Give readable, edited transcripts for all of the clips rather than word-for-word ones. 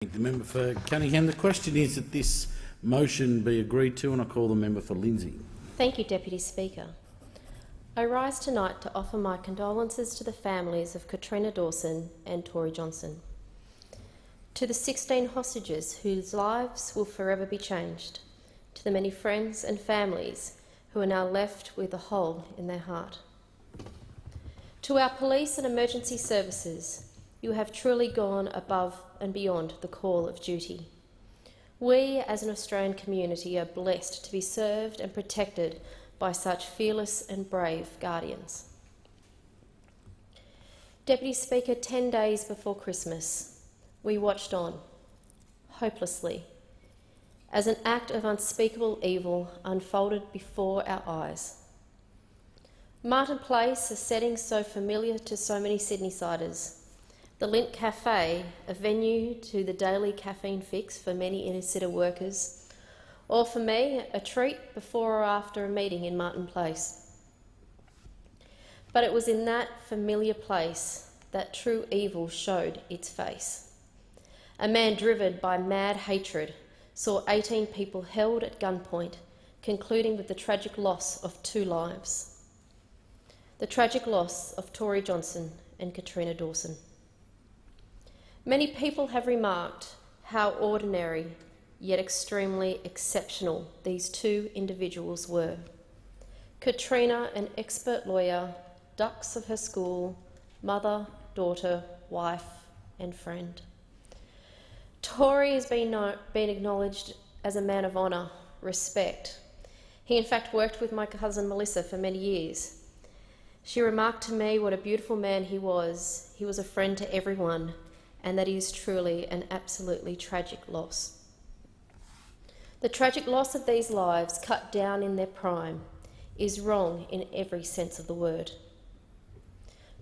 The member for Cunningham. The question is that this motion be agreed to, and I call the member for Lindsay. Thank you, Deputy Speaker. I rise tonight to offer my condolences to the families of Katrina Dawson and Tori Johnson, to the 16 hostages whose lives will forever be changed, to the many friends and families who are now left with a hole in their heart. To our police and emergency services, you have truly gone above and beyond the call of duty. We, as an Australian community, are blessed to be served and protected by such fearless and brave guardians. Deputy Speaker, 10 days before Christmas, we watched on, hopelessly, as an act of unspeakable evil unfolded before our eyes. Martin Place, a setting so familiar to so many Sydney-siders, the Lindt Cafe, a venue to the daily caffeine fix for many inner-city workers, or for me, a treat before or after a meeting in Martin Place. But it was in that familiar place that true evil showed its face. A man driven by mad hatred saw 18 people held at gunpoint, concluding with the tragic loss of 2 lives. The tragic loss of Tori Johnson and Katrina Dawson. Many people have remarked how ordinary yet extremely exceptional these 2 individuals were. Katrina, an expert lawyer, dux of her school, mother, daughter, wife and friend. Tori has been acknowledged as a man of honour, respect. He in fact worked with my cousin Melissa for many years. She remarked to me what a beautiful man he was. He was a friend to everyone, and that is truly an absolutely tragic loss. The tragic loss of these lives cut down in their prime is wrong in every sense of the word.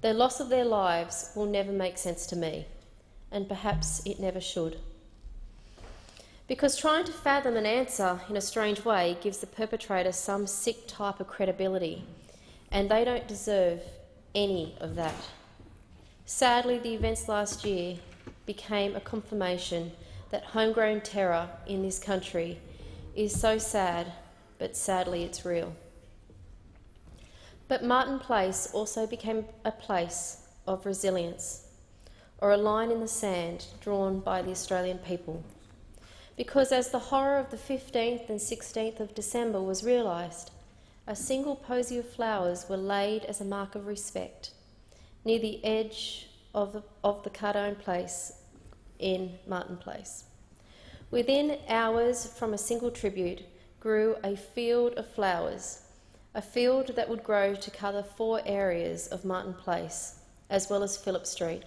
The loss of their lives will never make sense to me, and perhaps it never should. Because trying to fathom an answer in a strange way gives the perpetrator some sick type of credibility, and they don't deserve any of that. Sadly, the events last year became a confirmation that homegrown terror in this country is so sad, but sadly it's real. But Martin Place also became a place of resilience, or a line in the sand drawn by the Australian people. Because as the horror of the 15th and 16th of December was realised, a single posy of flowers were laid as a mark of respect near the edge of the Cardone Place in Martin Place. Within hours from a single tribute grew a field of flowers, a field that would grow to cover 4 areas of Martin Place, as well as Phillip Street,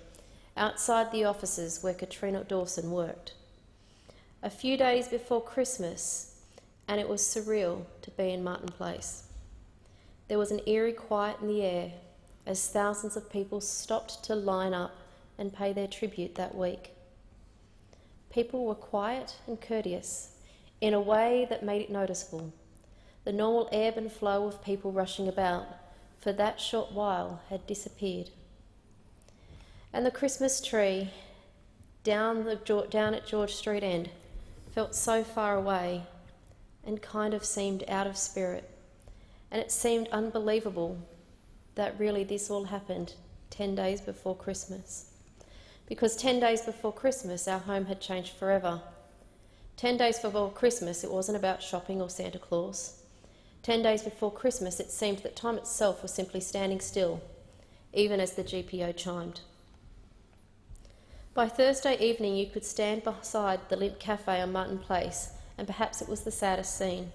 outside the offices where Katrina Dawson worked. A few days before Christmas, and it was surreal to be in Martin Place. There was an eerie quiet in the air as thousands of people stopped to line up and pay their tribute that week. People were quiet and courteous in a way that made it noticeable. The normal ebb and flow of people rushing about for that short while had disappeared. And the Christmas tree down at George Street End felt so far away and kind of seemed out of spirit. And it seemed unbelievable that really this all happened 10 days before Christmas. Because 10 days before Christmas, our home had changed forever. 10 days before Christmas, it wasn't about shopping or Santa Claus. 10 days before Christmas, it seemed that time itself was simply standing still, even as the GPO chimed. By Thursday evening, you could stand beside the Lindt Cafe on Martin Place, and perhaps it was the saddest scene.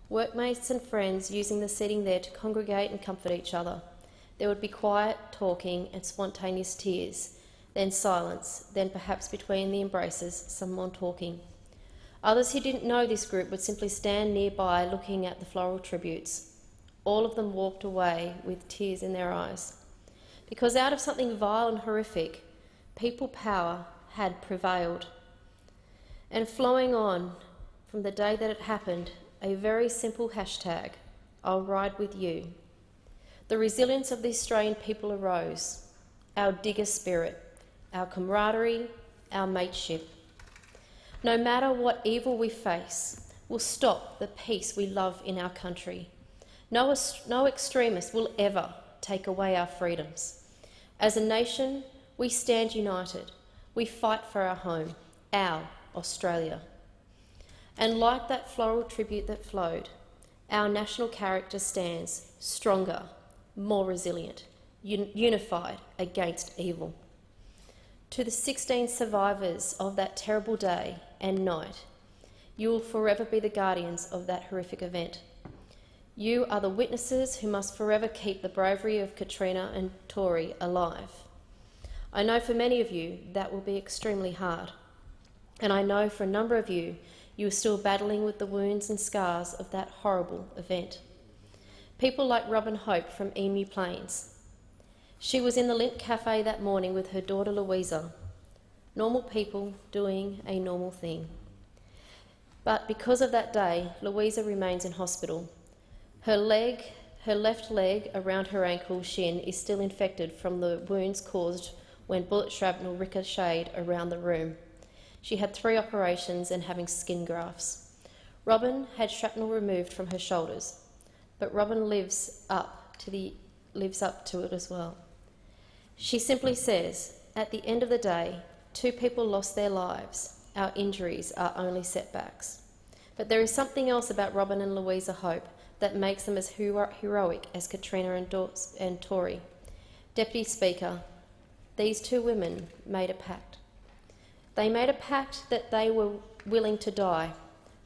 Workmates and friends using the seating there to congregate and comfort each other. There would be quiet talking and spontaneous tears, then silence, then perhaps between the embraces, some more talking. Others who didn't know this group would simply stand nearby looking at the floral tributes. All of them walked away with tears in their eyes. Because out of something vile and horrific, people power had prevailed. And flowing on from the day that it happened, a very simple hashtag, I'll ride with you. The resilience of the Australian people arose, our digger spirit, our camaraderie, our mateship, No matter what evil we face, will stop the peace we love in our country. No extremist will ever take away our freedoms. As a nation, we stand united. We fight for our home, our Australia. And like that floral tribute that flowed, our national character stands stronger, more resilient, unified against evil. To the 16 survivors of that terrible day and night, you will forever be the guardians of that horrific event. You are the witnesses who must forever keep the bravery of Katrina and Tori alive. I know for many of you that will be extremely hard, and I know for a number of you, you are still battling with the wounds and scars of that horrible event. People like Robin Hope from Emu Plains. She was in the Lint Cafe that morning with her daughter Louisa. Normal people doing a normal thing. But because of that day, Louisa remains in hospital. Her left leg around her ankle shin is still infected from the wounds caused when bullet shrapnel ricocheted around the room. She had 3 operations and having skin grafts. Robin had shrapnel removed from her shoulders, but Robin lives up to it as well. She simply says, at the end of the day, 2 people lost their lives. Our injuries are only setbacks. But there is something else about Robin and Louisa Hope that makes them as heroic as Katrina and Tori. Deputy Speaker, these 2 women made a pact. They made a pact that they were willing to die,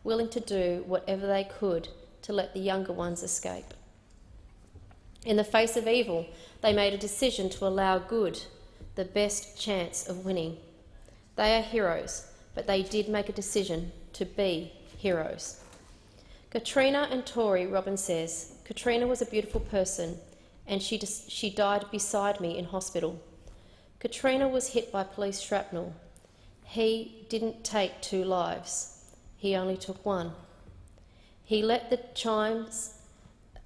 willing to do whatever they could to let the younger ones escape. In the face of evil, they made a decision to allow good the best chance of winning. They are heroes, but they did make a decision to be heroes. Katrina and Tori, Robin says, Katrina was a beautiful person and she died beside me in hospital. Katrina was hit by police shrapnel. He didn't take 2 lives. He only took 1. He let the chimes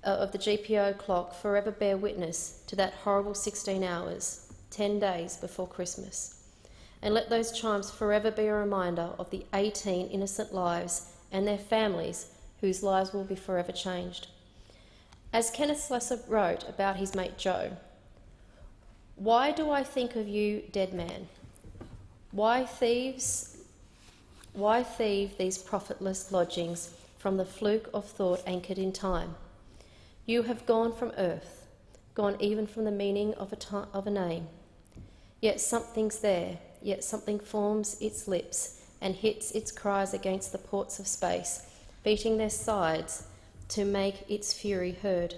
of the GPO clock forever bear witness to that horrible 16 hours, 10 days before Christmas. And let those chimes forever be a reminder of the 18 innocent lives and their families whose lives will be forever changed. As Kenneth Slessor wrote about his mate Joe, why do I think of you, dead man? Why thieve these profitless lodgings from the fluke of thought anchored in time? You have gone from earth, gone even from the meaning of a name. Yet something's there, yet something forms its lips and hits its cries against the ports of space, beating their sides to make its fury heard.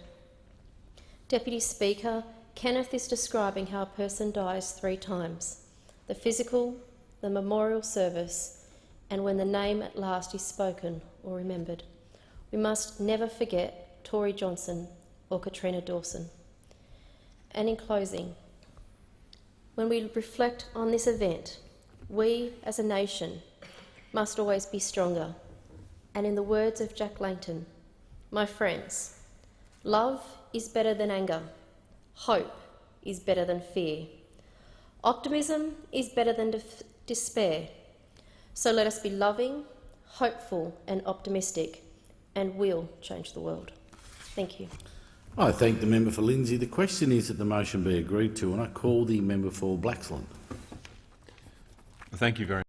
Deputy Speaker, Kenneth is describing how a person dies 3 times. The physical, the memorial service, and when the name at last is spoken or remembered. We must never forget Tori Johnson or Katrina Dawson. And in closing, when we reflect on this event, we as a nation must always be stronger. And in the words of Jack Langton, my friends, love is better than anger. Hope is better than fear. Optimism is better than despair. So let us be loving, hopeful and optimistic, and we'll change the world. Thank you. I thank the member for Lindsay. The question is that the motion be agreed to, and I call the member for Blaxland. Thank you very much.